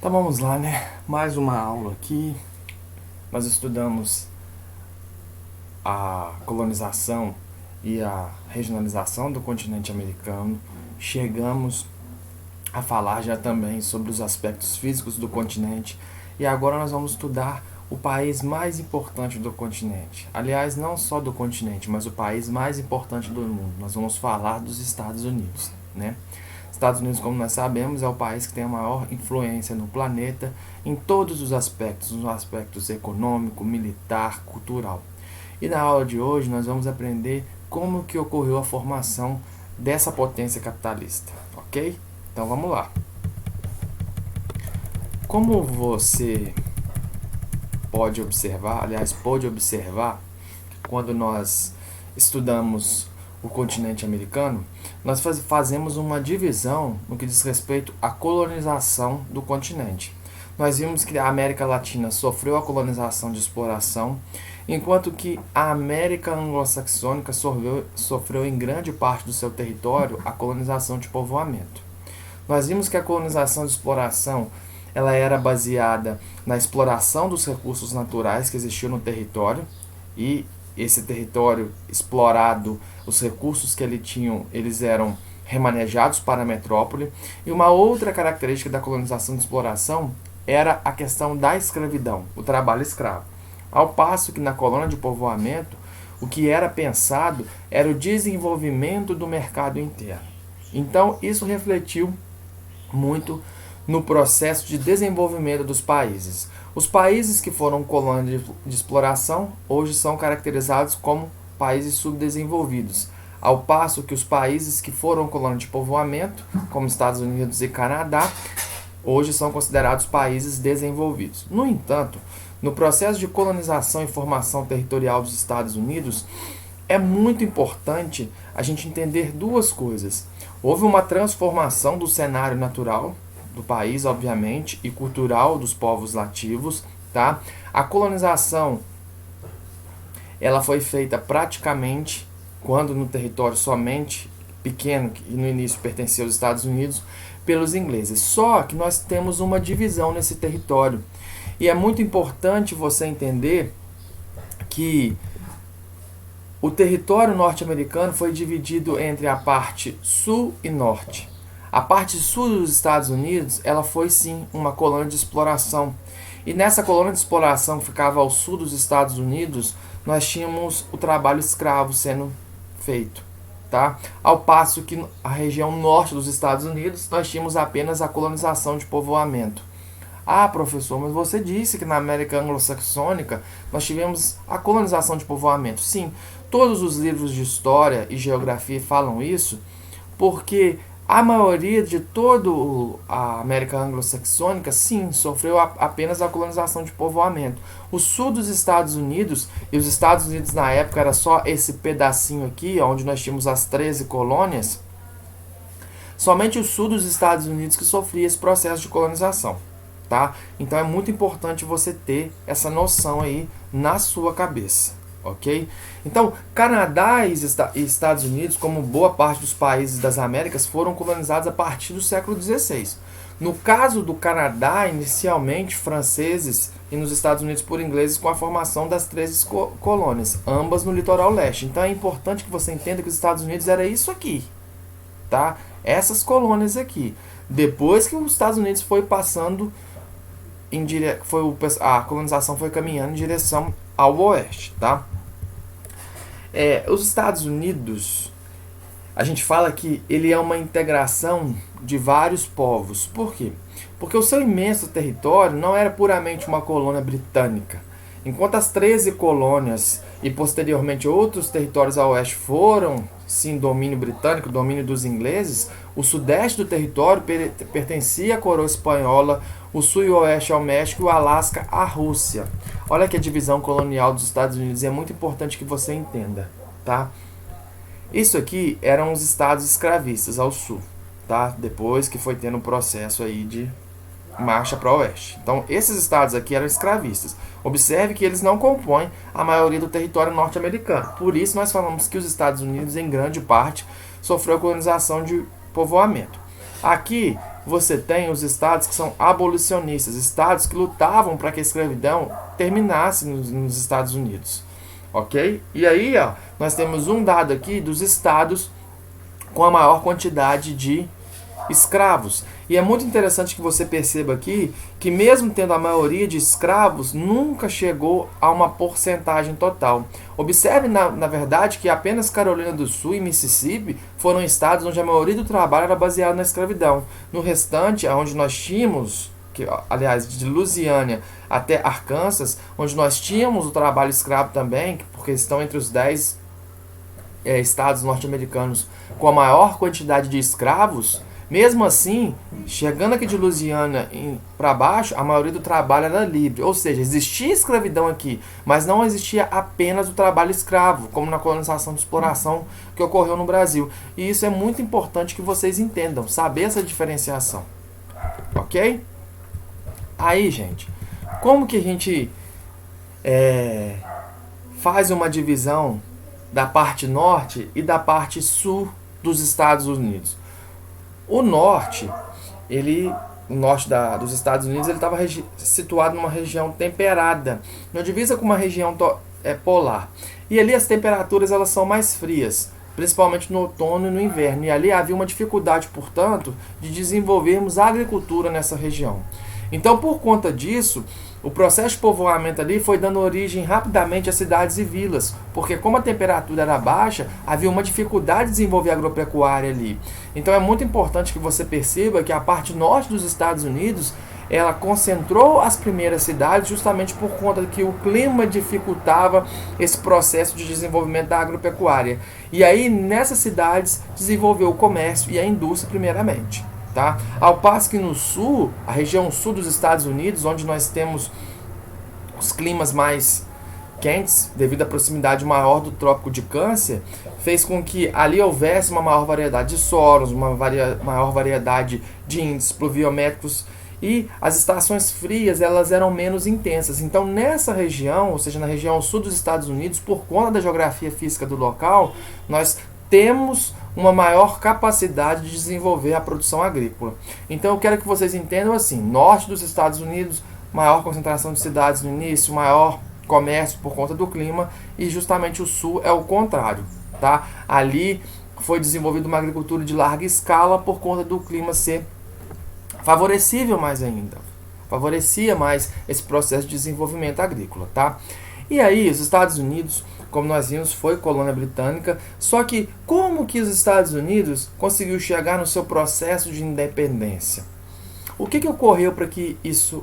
Então vamos lá, né? Mais uma aula aqui. Nós estudamos a colonização e a regionalização do continente americano. Chegamos a falar já também sobre os aspectos físicos do continente. E agora nós vamos estudar o país mais importante do continente. Aliás, não só do continente, mas o país mais importante do mundo. Nós vamos falar dos Estados Unidos, né? Estados Unidos, como nós sabemos, é o país que tem a maior influência no planeta em todos os aspectos, nos aspectos econômico, militar, cultural. E na aula de hoje nós vamos aprender como que ocorreu a formação dessa potência capitalista, ok? Então vamos lá. Como você pode observar, aliás, pôde observar, quando nós estudamos o continente americano, nós fazemos uma divisão no que diz respeito à colonização do continente. Nós vimos que a América Latina sofreu a colonização de exploração, enquanto que a América anglo-saxônica sofreu em grande parte do seu território a colonização de povoamento. Nós vimos que a colonização de exploração ela era baseada na exploração dos recursos naturais que existiam no território, e esse território explorado, os recursos que eles eram remanejados para a metrópole. E uma outra característica da colonização de exploração era a questão da escravidão, o trabalho escravo. Ao passo que na colônia de povoamento, o que era pensado era o desenvolvimento do mercado interno. Então, isso refletiu muito no processo de desenvolvimento dos países. Os países que foram colônia de exploração hoje são caracterizados como países subdesenvolvidos, ao passo que os países que foram colônia de povoamento, como Estados Unidos e Canadá, hoje são considerados países desenvolvidos. No entanto, no processo de colonização e formação territorial dos Estados Unidos, é muito importante a gente entender duas coisas. Houve uma transformação do cenário natural do país, obviamente, e cultural dos povos nativos, tá? A colonização ela foi feita praticamente quando no território somente pequeno, que no início pertencia aos Estados Unidos, pelos ingleses. Só que nós temos uma divisão nesse território. E é muito importante você entender que o território norte-americano foi dividido entre a parte sul e norte. A parte sul dos Estados Unidos, ela foi sim uma colônia de exploração. E nessa colônia de exploração que ficava ao sul dos Estados Unidos, nós tínhamos o trabalho escravo sendo feito, tá? Ao passo que a região norte dos Estados Unidos, nós tínhamos apenas a colonização de povoamento. Ah, professor, mas você disse que na América anglo-saxônica nós tivemos a colonização de povoamento. Sim, todos os livros de história e geografia falam isso, porque a maioria de toda a América anglo-saxônica, sim, sofreu apenas a colonização de povoamento. O sul dos Estados Unidos, e os Estados Unidos na época era só esse pedacinho aqui, onde nós tínhamos as 13 colônias, somente o sul dos Estados Unidos que sofria esse processo de colonização, tá? Então é muito importante você ter essa noção aí na sua cabeça. Ok? Então, Canadá e Estados Unidos, como boa parte dos países das Américas, foram colonizados a partir do século XVI. No caso do Canadá, inicialmente franceses e nos Estados Unidos por ingleses, com a formação das 13 colônias, ambas no litoral leste. Então é importante que você entenda que os Estados Unidos era isso aqui, tá? Essas colônias aqui. Depois que os Estados Unidos foi passando a colonização foi caminhando em direção ao oeste, tá? Os Estados Unidos, a gente fala que ele é uma integração de vários povos. Por quê? Porque o seu imenso território não era puramente uma colônia britânica. Enquanto as 13 colônias e posteriormente outros territórios a oeste foram, sim, domínio britânico, domínio dos ingleses, o sudeste do território pertencia à coroa espanhola, o sul e o oeste ao México e o Alasca à Rússia. Olha que a divisão colonial dos Estados Unidos é muito importante que você entenda, tá? Isso aqui eram os estados escravistas ao sul, tá? Depois que foi tendo um processo aí de marcha para o oeste. Então, esses estados aqui eram escravistas. Observe que eles não compõem a maioria do território norte-americano. Por isso, nós falamos que os Estados Unidos, em grande parte, sofreu colonização de povoamento. Aqui você tem os estados que são abolicionistas, estados que lutavam para que a escravidão terminasse nos Estados Unidos, ok? E aí, ó, nós temos um dado aqui dos estados com a maior quantidade de escravos. E é muito interessante que você perceba aqui que mesmo tendo a maioria de escravos, nunca chegou a uma porcentagem total. Observe, na verdade, que apenas Carolina do Sul e Mississippi foram estados onde a maioria do trabalho era baseado na escravidão. No restante, onde nós tínhamos, aliás, de Louisiana até Arkansas, onde nós tínhamos o trabalho escravo também, porque estão entre os 10 estados norte-americanos com a maior quantidade de escravos. Mesmo assim, chegando aqui de Louisiana para baixo, a maioria do trabalho era livre. Ou seja, existia escravidão aqui, mas não existia apenas o trabalho escravo, como na colonização de exploração que ocorreu no Brasil. E isso é muito importante que vocês entendam, saber essa diferenciação. Ok? Aí, gente, como que a gente faz uma divisão da parte norte e da parte sul dos Estados Unidos? O norte dos Estados Unidos, ele estava situado numa região temperada, na divisa com uma região polar. E ali as temperaturas elas são mais frias, principalmente no outono e no inverno. E ali havia uma dificuldade, portanto, de desenvolvermos a agricultura nessa região. Então, por conta disso, o processo de povoamento ali foi dando origem rapidamente a cidades e vilas, porque como a temperatura era baixa, havia uma dificuldade de desenvolver a agropecuária ali. Então é muito importante que você perceba que a parte norte dos Estados Unidos, ela concentrou as primeiras cidades justamente por conta que o clima dificultava esse processo de desenvolvimento da agropecuária. E aí nessas cidades desenvolveu o comércio e a indústria primeiramente. Tá? Ao passo que no sul, a região sul dos Estados Unidos, onde nós temos os climas mais quentes, devido à proximidade maior do Trópico de Câncer, fez com que ali houvesse uma maior variedade de solos, maior variedade de índices pluviométricos, e as estações frias elas eram menos intensas. Então nessa região, ou seja, na região sul dos Estados Unidos, por conta da geografia física do local, nós temos uma maior capacidade de desenvolver a produção agrícola. Então eu quero que vocês entendam assim: norte dos Estados Unidos, maior concentração de cidades no início, maior comércio por conta do clima, e justamente o sul é o contrário, tá? Ali foi desenvolvida uma agricultura de larga escala por conta do clima ser favorecível mais ainda. Favorecia mais esse processo de desenvolvimento agrícola, tá? E aí, os Estados Unidos, como nós vimos, foi colônia britânica. Só que como que os Estados Unidos conseguiu chegar no seu processo de independência? O que ocorreu para que isso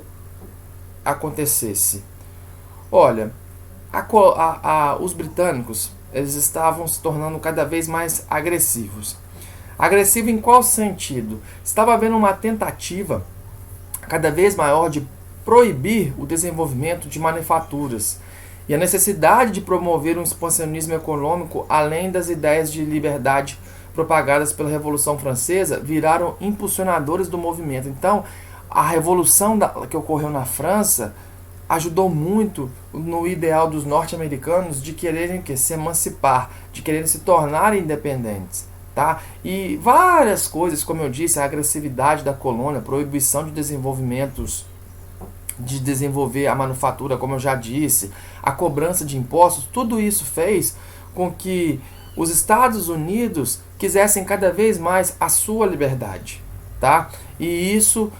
acontecesse? Olha, os britânicos eles estavam se tornando cada vez mais agressivos. Agressivo em qual sentido? Estava havendo uma tentativa cada vez maior de proibir o desenvolvimento de manufaturas e a necessidade de promover um expansionismo econômico além das ideias de liberdade propagadas pela Revolução Francesa viraram impulsionadores do movimento. Então, a revolução que ocorreu na França ajudou muito no ideal dos norte-americanos de quererem se emancipar, de quererem se tornar independentes. Tá? E várias coisas, como eu disse, a agressividade da colônia, a proibição de desenvolvimentos, de desenvolver a manufatura, como eu já disse, a cobrança de impostos, tudo isso fez com que os Estados Unidos quisessem cada vez mais a sua liberdade, tá? E isso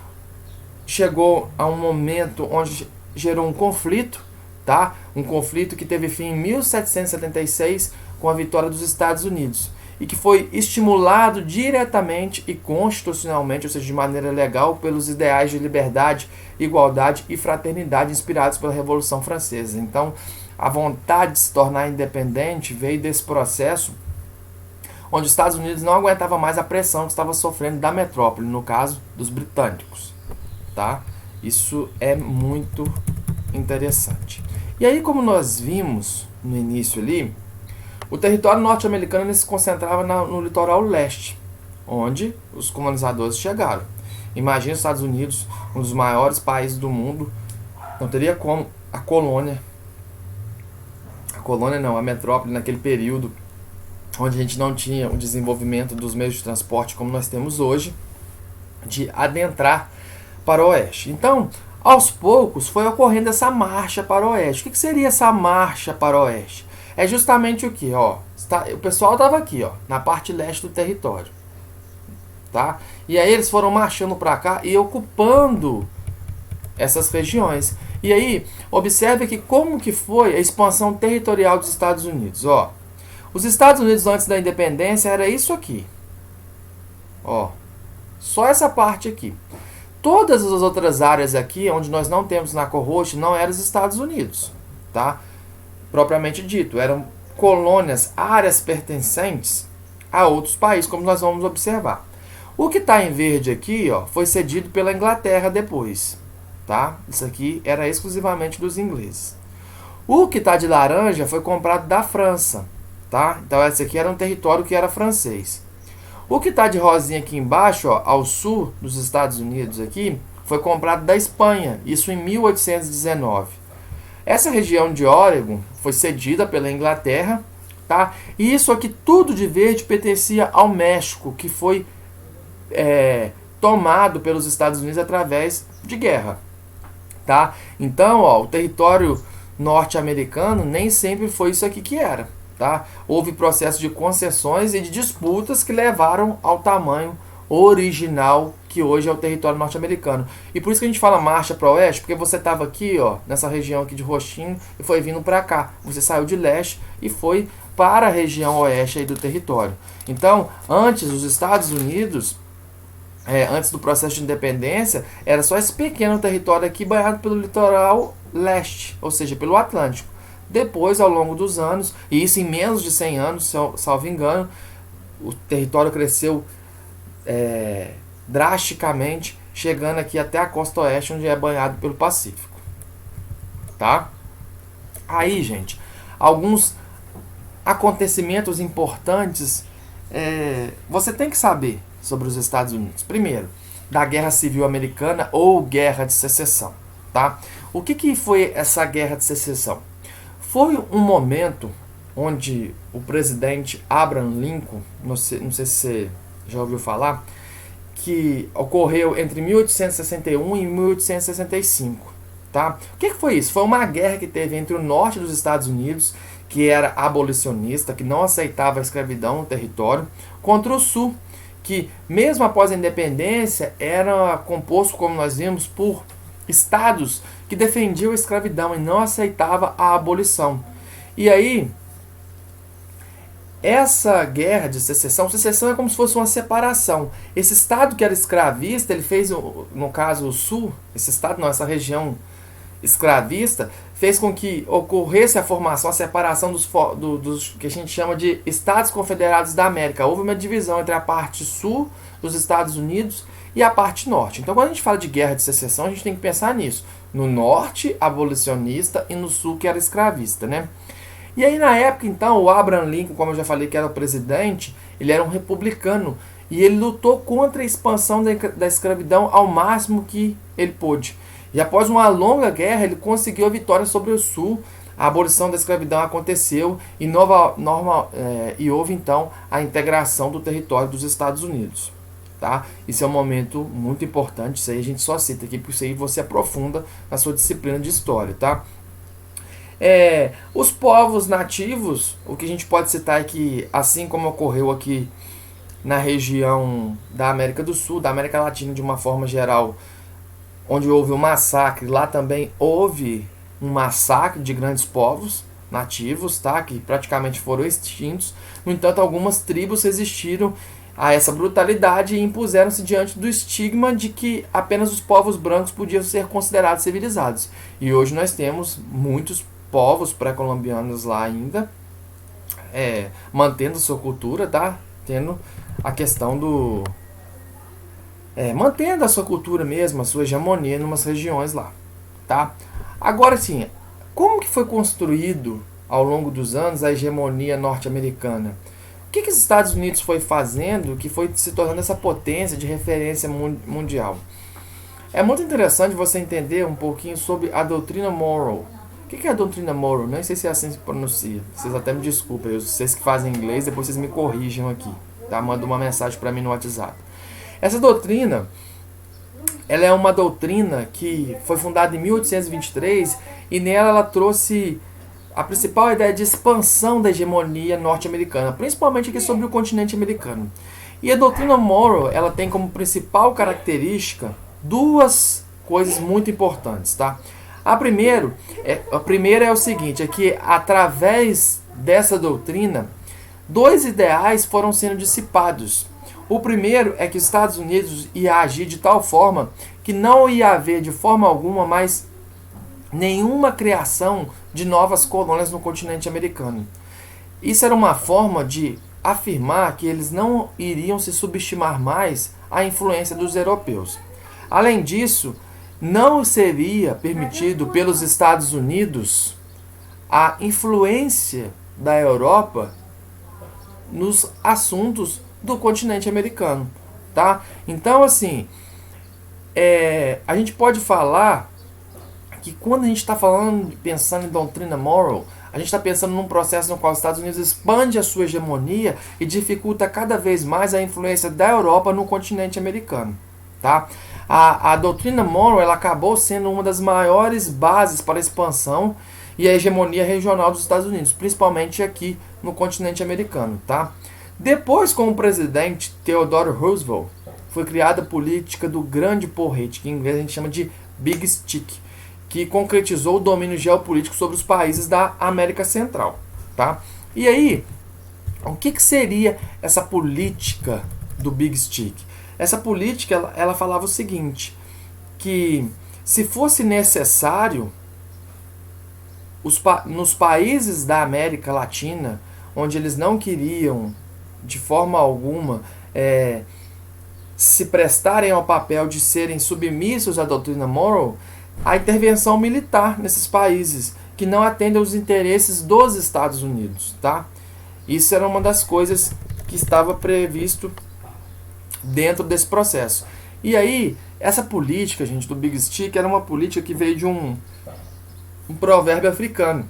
chegou a um momento onde gerou um conflito, tá? Um conflito que teve fim em 1776 com a vitória dos Estados Unidos e que foi estimulado diretamente e constitucionalmente, ou seja, de maneira legal, pelos ideais de liberdade, igualdade e fraternidade inspirados pela Revolução Francesa. Então, a vontade de se tornar independente veio desse processo onde os Estados Unidos não aguentava mais a pressão que estava sofrendo da metrópole, no caso dos britânicos, tá? Isso é muito interessante. E aí, como nós vimos no início ali, o território norte-americano se concentrava no litoral leste, onde os colonizadores chegaram. Imagina os Estados Unidos, um dos maiores países do mundo, não teria como a metrópole naquele período, onde a gente não tinha o desenvolvimento dos meios de transporte como nós temos hoje, de adentrar para o oeste. Então, aos poucos, foi ocorrendo essa marcha para o oeste. O que seria essa marcha para o oeste? É justamente o que? O pessoal estava aqui, na parte leste do território. Tá? E aí eles foram marchando para cá e ocupando essas regiões. E aí, observe que como que foi a expansão territorial dos Estados Unidos. Os Estados Unidos antes da independência era isso aqui. Só essa parte aqui. Todas as outras áreas aqui, onde nós não temos na cor roxa, não eram os Estados Unidos, tá? Propriamente dito, eram colônias, áreas pertencentes a outros países, como nós vamos observar. O que está em verde aqui, foi cedido pela Inglaterra depois, tá? Isso aqui era exclusivamente dos ingleses. O que está de laranja foi comprado da França, tá? Então esse aqui era um território que era francês. O que está de rosinha aqui embaixo, ao sul dos Estados Unidos aqui, foi comprado da Espanha, isso em 1819. Essa região de Oregon foi cedida pela Inglaterra, tá? E isso aqui tudo de verde pertencia ao México, que foi tomado pelos Estados Unidos através de guerra, tá? Então, o território norte-americano nem sempre foi isso aqui que era, tá? Houve processo de concessões e de disputas que levaram ao tamanho original que hoje é o território norte-americano. E por isso que a gente fala marcha para o oeste, porque você estava aqui, nessa região aqui de roxinho e foi vindo para cá. Você saiu de leste e foi para a região oeste aí do território. Então, antes os Estados Unidos, antes do processo de independência, era só esse pequeno território aqui banhado pelo litoral leste, ou seja, pelo Atlântico. Depois, ao longo dos anos, e isso em menos de 100 anos, salvo engano, o território cresceu drasticamente, chegando aqui até a costa oeste, onde é banhado pelo Pacífico. Tá? Aí, gente, alguns acontecimentos importantes você tem que saber sobre os Estados Unidos. Primeiro, da Guerra Civil Americana ou Guerra de Secessão. Tá? O que foi essa Guerra de Secessão? Foi um momento onde o presidente Abraham Lincoln, não sei se você já ouviu falar, que ocorreu entre 1861 e 1865. Tá? O que foi isso? Foi uma guerra que teve entre o norte dos Estados Unidos, que era abolicionista, que não aceitava a escravidão no território, contra o sul, que mesmo após a independência era composto, como nós vimos, por estados que defendiam a escravidão e não aceitava a abolição. E aí, essa guerra de secessão é como se fosse uma separação. Esse estado que era escravista, ele fez, no caso o sul, essa região escravista, fez com que ocorresse a formação, a separação dos que a gente chama de Estados Confederados da América. Houve uma divisão entre a parte sul dos Estados Unidos e a parte norte. Então, quando a gente fala de guerra de secessão, a gente tem que pensar nisso. No norte, abolicionista, e no sul, que era escravista, né? E aí, na época, então, o Abraham Lincoln, como eu já falei que era o presidente, ele era um republicano, e ele lutou contra a expansão da escravidão ao máximo que ele pôde. E após uma longa guerra, ele conseguiu a vitória sobre o sul, a abolição da escravidão aconteceu e houve, então, a integração do território dos Estados Unidos. Tá? Isso é um momento muito importante, isso aí a gente só cita aqui, porque isso aí você aprofunda na sua disciplina de história. Tá? Os povos nativos, o que a gente pode citar é que, assim como ocorreu aqui na região da América do Sul, da América Latina de uma forma geral, onde houve um massacre, lá também houve um massacre de grandes povos nativos, tá? Que praticamente foram extintos. No entanto, algumas tribos resistiram a essa brutalidade e impuseram-se diante do estigma de que apenas os povos brancos podiam ser considerados civilizados. E hoje nós temos muitos povos pré-colombianos lá ainda, mantendo sua cultura, tá? Tendo a questão do... mantendo a sua cultura mesmo, a sua hegemonia em umas regiões lá, tá? Agora sim, como que foi construído ao longo dos anos a hegemonia norte-americana? O que os Estados Unidos foi fazendo que foi se tornando essa potência de referência mundial? É muito interessante você entender um pouquinho sobre a doutrina Monroe. O que é a doutrina Monroe? Nem sei se é assim que se pronuncia. Vocês até me desculpem, vocês que fazem inglês, depois vocês me corrijam aqui, tá? Manda uma mensagem para mim no WhatsApp. Essa doutrina, ela é uma doutrina que foi fundada em 1823 e nela ela trouxe a principal ideia de expansão da hegemonia norte-americana, principalmente aqui sobre o continente americano. E a doutrina Monroe, ela tem como principal característica duas coisas muito importantes, tá? A primeira é o seguinte, é que através dessa doutrina, dois ideais foram sendo dissipados. O primeiro é que os Estados Unidos ia agir de tal forma que não ia haver de forma alguma mais nenhuma criação de novas colônias no continente americano. Isso era uma forma de afirmar que eles não iriam se subestimar mais à influência dos europeus. Além disso, não seria permitido pelos Estados Unidos a influência da Europa nos assuntos do continente americano, tá? Então, assim, a gente pode falar que quando a gente está pensando em doutrina Monroe, a gente está pensando num processo no qual os Estados Unidos expande a sua hegemonia e dificulta cada vez mais a influência da Europa no continente americano, tá? A doutrina Monroe, ela acabou sendo uma das maiores bases para a expansão e a hegemonia regional dos Estados Unidos, principalmente aqui no continente americano, tá? Depois, com o presidente Theodore Roosevelt, foi criada a política do grande porrete, que em inglês a gente chama de Big Stick, que concretizou o domínio geopolítico sobre os países da América Central, tá? E aí, o que seria essa política do Big Stick? Essa política, ela falava o seguinte, que se fosse necessário, nos países da América Latina, onde eles não queriam, de forma alguma, se prestarem ao papel de serem submissos à doutrina Monroe, a intervenção militar nesses países que não atendem aos interesses dos Estados Unidos, tá? Isso era uma das coisas que estava previsto dentro desse processo. E aí, essa política, gente, do Big Stick era uma política que veio de um provérbio africano,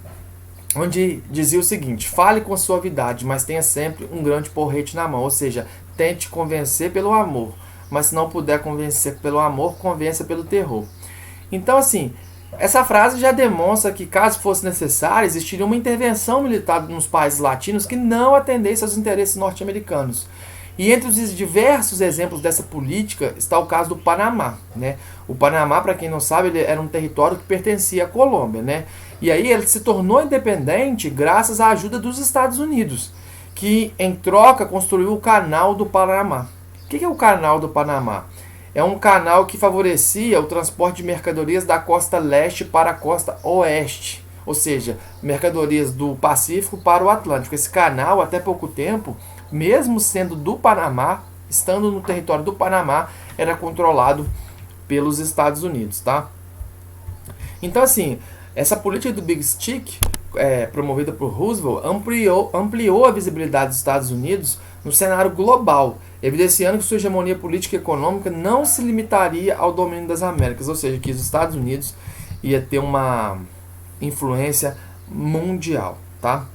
onde dizia o seguinte: fale com suavidade, mas tenha sempre um grande porrete na mão. Ou seja, tente convencer pelo amor, mas se não puder convencer pelo amor, convença pelo terror. Então, assim, essa frase já demonstra que, caso fosse necessário, existiria uma intervenção militar nos países latinos que não atendesse aos interesses norte-americanos. E entre os diversos exemplos dessa política está o caso do Panamá, né? O Panamá, para quem não sabe, ele era um território que pertencia à Colômbia, né? E aí ele se tornou independente graças à ajuda dos Estados Unidos, que em troca construiu o Canal do Panamá. O que é o Canal do Panamá? É um canal que favorecia o transporte de mercadorias da costa leste para a costa oeste, ou seja, mercadorias do Pacífico para o Atlântico. Esse canal, até pouco tempo, mesmo sendo do Panamá, estando no território do Panamá, era controlado pelos Estados Unidos, tá? Então, assim, essa política do Big Stick, promovida por Roosevelt, ampliou a visibilidade dos Estados Unidos no cenário global, evidenciando que sua hegemonia política e econômica não se limitaria ao domínio das Américas, ou seja, que os Estados Unidos ia ter uma influência mundial, tá?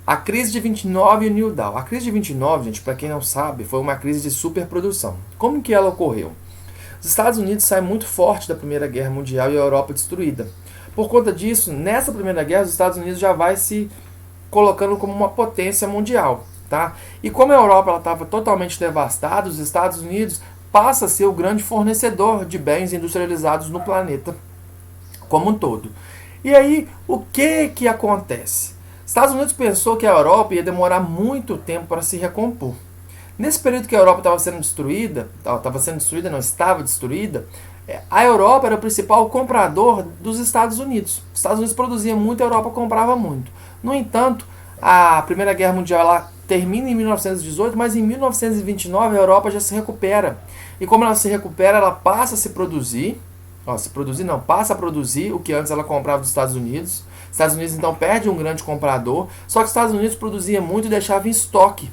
A crise de 29 e o New Deal. A crise de 29, gente, para quem não sabe, foi uma crise de superprodução. Como que ela ocorreu? Os Estados Unidos saem muito forte da Primeira Guerra Mundial e a Europa destruída. Por conta disso, nessa Primeira Guerra, os Estados Unidos já vai se colocando como uma potência mundial, tá? E como a Europa estava totalmente devastada, os Estados Unidos passa a ser o grande fornecedor de bens industrializados no planeta como um todo. E aí, o que acontece? Estados Unidos pensou que a Europa ia demorar muito tempo para se recompor. Nesse período que a Europa estava sendo destruída, estava destruída, a Europa era o principal comprador dos Estados Unidos. Os Estados Unidos produziam muito, a Europa comprava muito. No entanto, a Primeira Guerra Mundial ela termina em 1918, mas em 1929 a Europa já se recupera. E como ela se recupera, ela passa a se produzir, passa a produzir o que antes ela comprava dos Estados Unidos. Os Estados Unidos então perde um grande comprador, só que os Estados Unidos produzia muito e deixava em estoque.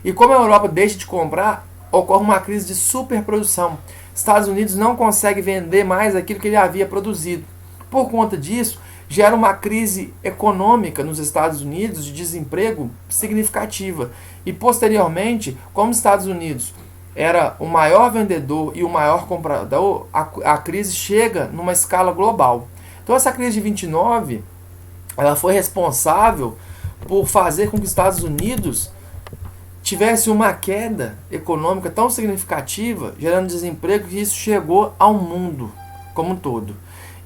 E como a Europa deixa de comprar, ocorre uma crise de superprodução. Estados Unidos não consegue vender mais aquilo que ele havia produzido. Por conta disso, gera uma crise econômica nos Estados Unidos de desemprego significativa. E posteriormente, como os Estados Unidos era o maior vendedor e o maior comprador, a crise chega numa escala global. Então essa crise de 29, ela foi responsável por fazer com que os Estados Unidos tivesse uma queda econômica tão significativa, gerando desemprego, que isso chegou ao mundo como um todo.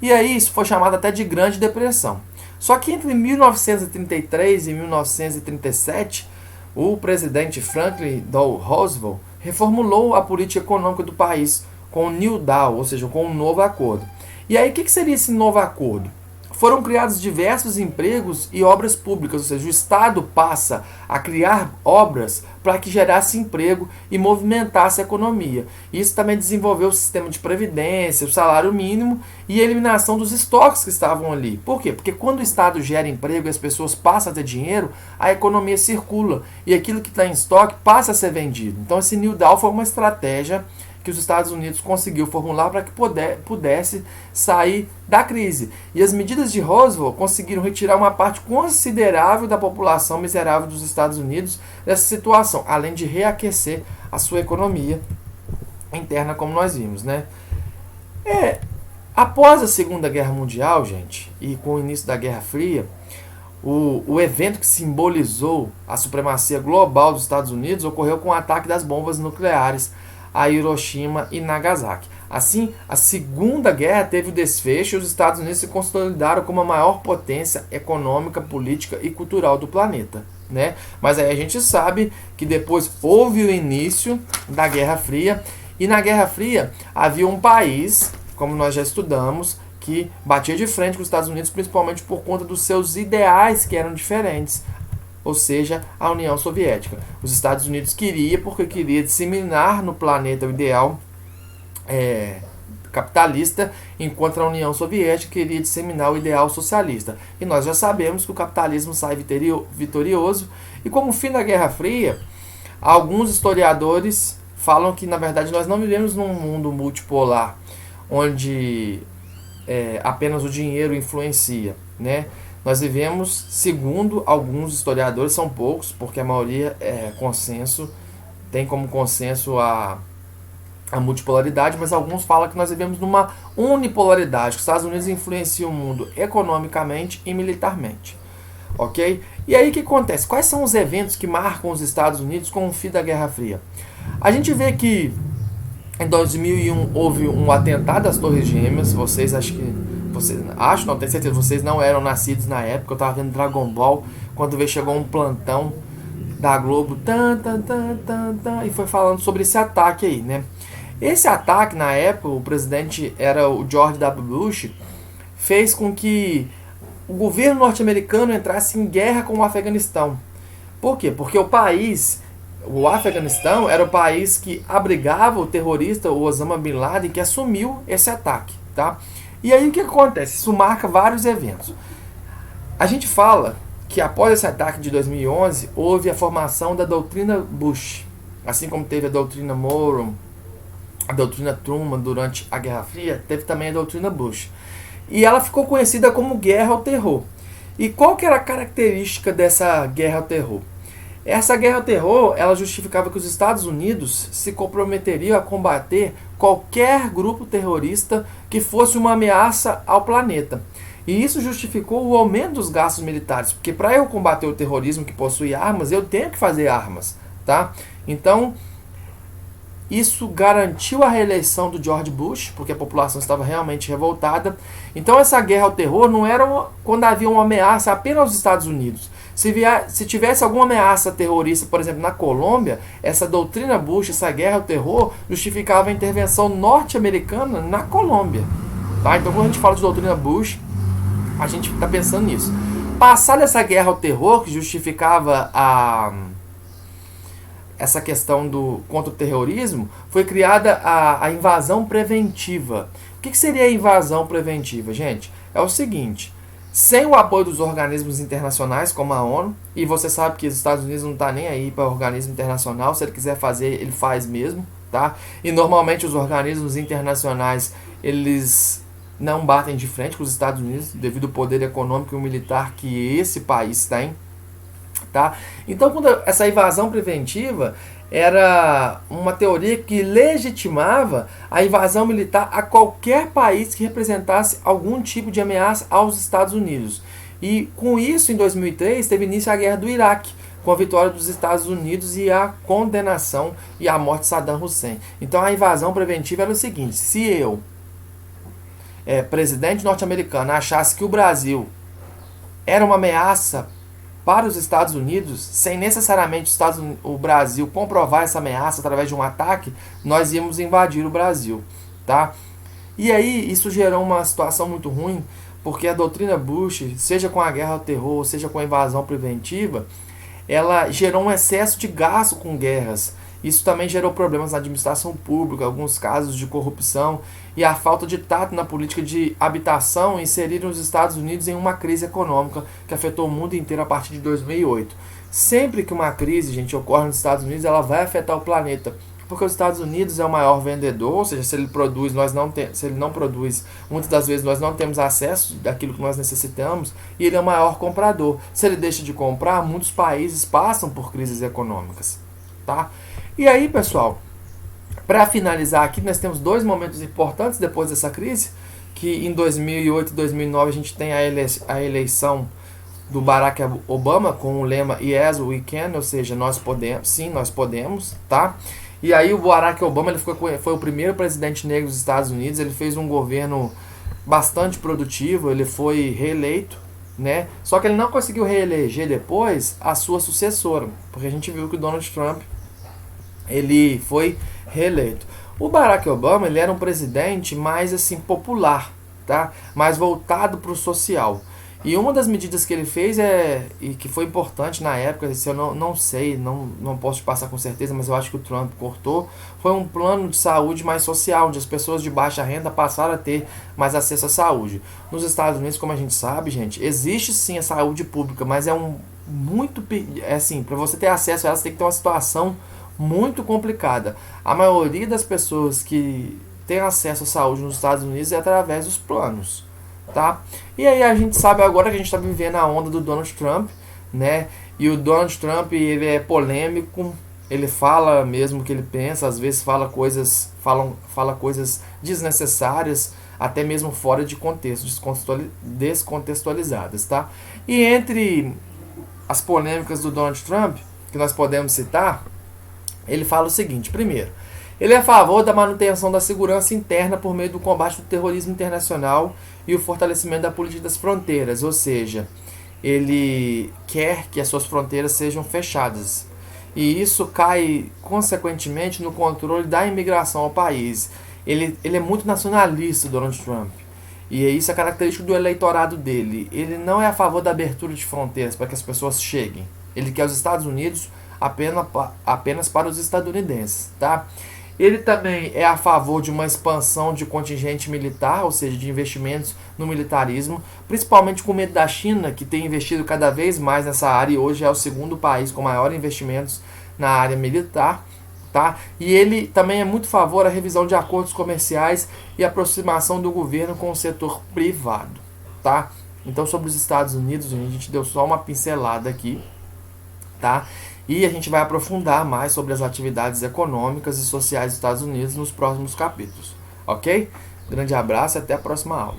E aí isso foi chamado até de Grande Depressão. Só que entre 1933 e 1937, o presidente Franklin D. Roosevelt reformulou a política econômica do país com o New Deal, ou seja, com um novo acordo. E aí o que seria esse novo acordo? Foram criados diversos empregos e obras públicas, ou seja, o Estado passa a criar obras para que gerasse emprego e movimentasse a economia. Isso também desenvolveu o sistema de previdência, o salário mínimo e a eliminação dos estoques que estavam ali. Por quê? Porque quando o Estado gera emprego e as pessoas passam a ter dinheiro, a economia circula e aquilo que está em estoque passa a ser vendido. Então esse New Deal foi uma estratégia que os Estados Unidos conseguiu formular para que pudesse sair da crise. E as medidas de Roosevelt conseguiram retirar uma parte considerável da população miserável dos Estados Unidos dessa situação, além de reaquecer a sua economia interna, como nós vimos, né? Após a Segunda Guerra Mundial, gente, e com o início da Guerra Fria, o evento que simbolizou a supremacia global dos Estados Unidos ocorreu com o ataque das bombas nucleares a Hiroshima e Nagasaki. Assim, a Segunda Guerra teve o desfecho e os Estados Unidos se consolidaram como a maior potência econômica, política e cultural do planeta, né? Mas aí a gente sabe que depois houve o início da Guerra Fria, e na Guerra Fria havia um país, como nós já estudamos, que batia de frente com os Estados Unidos, principalmente por conta dos seus ideais que eram diferentes, ou seja, a União Soviética. Os Estados Unidos queria disseminar no planeta o ideal capitalista, enquanto a União Soviética queria disseminar o ideal socialista. E nós já sabemos que o capitalismo sai vitorioso, e como fim da Guerra Fria, alguns historiadores falam que, na verdade, nós não vivemos num mundo multipolar, onde apenas o dinheiro influencia, né? Nós vivemos, segundo alguns historiadores, são poucos, porque a maioria tem como consenso a multipolaridade, mas alguns falam que nós vivemos numa unipolaridade, que os Estados Unidos influenciam o mundo economicamente e militarmente. Ok? E aí o que acontece? Quais são os eventos que marcam os Estados Unidos com o fim da Guerra Fria? A gente vê que em 2001 houve um atentado às Torres Gêmeas. Não tenho certeza, vocês não eram nascidos na época. Eu estava vendo Dragon Ball quando chegou um plantão da Globo e foi falando sobre esse ataque aí, né? Esse ataque, na época, o presidente era o George W. Bush, fez com que o governo norte-americano entrasse em guerra com o Afeganistão. Por quê? Porque o Afeganistão era o país que abrigava o terrorista, o Osama Bin Laden, que assumiu esse ataque, tá? E aí o que acontece? Isso marca vários eventos. A gente fala que após esse ataque de 2011, houve a formação da doutrina Bush, assim como teve a doutrina Monroe, a doutrina Truman durante a Guerra Fria, teve também a doutrina Bush. E ela ficou conhecida como Guerra ao Terror. E qual que era a característica dessa Guerra ao Terror? Essa Guerra ao Terror, ela justificava que os Estados Unidos se comprometeriam a combater qualquer grupo terrorista que fosse uma ameaça ao planeta. E isso justificou o aumento dos gastos militares, porque para eu combater o terrorismo que possui armas, eu tenho que fazer armas, tá? Então, isso garantiu a reeleição do George Bush, porque a população estava realmente revoltada. Então essa guerra ao terror não era quando havia uma ameaça apenas aos Estados Unidos. Se tivesse alguma ameaça terrorista, por exemplo, na Colômbia, essa doutrina Bush, essa guerra ao terror, justificava a intervenção norte-americana na Colômbia. Tá? Então quando a gente fala de doutrina Bush, a gente está pensando nisso. Passada essa guerra ao terror, que justificava essa questão contra o terrorismo, foi criada a invasão preventiva. O que seria a invasão preventiva, gente? É o seguinte: sem o apoio dos organismos internacionais, como a ONU, e você sabe que os Estados Unidos não estão nem aí para o organismo internacional, se ele quiser fazer, ele faz mesmo, tá? E normalmente os organismos internacionais, eles não batem de frente com os Estados Unidos, devido ao poder econômico e militar que esse país tem. tá? Então, quando essa invasão preventiva era uma teoria que legitimava a invasão militar a qualquer país que representasse algum tipo de ameaça aos Estados Unidos. E com isso, em 2003, teve início a Guerra do Iraque, com a vitória dos Estados Unidos e a condenação e a morte de Saddam Hussein. Então a invasão preventiva era o seguinte: se eu, presidente norte-americano, achasse que o Brasil era uma ameaça para os Estados Unidos, sem necessariamente o Brasil comprovar essa ameaça através de um ataque, nós íamos invadir o Brasil, tá? E aí isso gerou uma situação muito ruim, porque a doutrina Bush, seja com a guerra ao terror, seja com a invasão preventiva, ela gerou um excesso de gasto com guerras. Isso também gerou problemas na administração pública, alguns casos de corrupção e a falta de tato na política de habitação inseriram os Estados Unidos em uma crise econômica que afetou o mundo inteiro a partir de 2008. Sempre que uma crise, gente, ocorre nos Estados Unidos, ela vai afetar o planeta, porque os Estados Unidos é o maior vendedor, ou seja, se ele produz, se ele não produz, muitas das vezes nós não temos acesso daquilo que nós necessitamos, e ele é o maior comprador. Se ele deixa de comprar, muitos países passam por crises econômicas, tá? E aí, pessoal, para finalizar aqui, nós temos dois momentos importantes depois dessa crise, que em 2008 e 2009 a gente tem a eleição do Barack Obama com o lema Yes, we can, ou seja, nós podemos, sim, nós podemos, tá? E aí o Barack Obama ele foi o primeiro presidente negro dos Estados Unidos, ele fez um governo bastante produtivo, ele foi reeleito, né? Só que ele não conseguiu reeleger depois a sua sucessora, porque a gente viu que o Donald Trump ele foi reeleito. O Barack Obama ele era um presidente mais assim popular, tá? Mais voltado para o social. E uma das medidas que ele fez e que foi importante na época, se eu não sei, não posso te passar com certeza, mas eu acho que o Trump cortou, foi um plano de saúde mais social, onde as pessoas de baixa renda passaram a ter mais acesso à saúde. Nos Estados Unidos, como a gente sabe, gente, existe sim a saúde pública, mas assim, para você ter acesso a ela, você tem que ter uma situação muito complicada. A maioria das pessoas que tem acesso à saúde nos Estados Unidos é através dos planos, tá? E aí a gente sabe agora que a gente está vivendo a onda do Donald Trump, né? E o Donald Trump ele é polêmico, ele fala mesmo o que ele pensa, às vezes fala coisas desnecessárias, até mesmo fora de contexto, descontextualizadas, tá? E entre as polêmicas do Donald Trump que nós podemos citar, ele fala o seguinte: primeiro, ele é a favor da manutenção da segurança interna por meio do combate do terrorismo internacional e o fortalecimento da política das fronteiras, ou seja, ele quer que as suas fronteiras sejam fechadas. E isso cai, consequentemente, no controle da imigração ao país. Ele é muito nacionalista, Donald Trump. E isso é característico do eleitorado dele. Ele não é a favor da abertura de fronteiras para que as pessoas cheguem. Ele quer os Estados Unidos apenas para os estadunidenses, tá? Ele também é a favor de uma expansão de contingente militar, ou seja, de investimentos no militarismo, principalmente com medo da China, que tem investido cada vez mais nessa área e hoje é o segundo país com maior investimentos na área militar, tá? E ele também é muito a favor da revisão de acordos comerciais e aproximação do governo com o setor privado, tá? Então, sobre os Estados Unidos, a gente deu só uma pincelada aqui, tá? E a gente vai aprofundar mais sobre as atividades econômicas e sociais dos Estados Unidos nos próximos capítulos, ok? Grande abraço e até a próxima aula.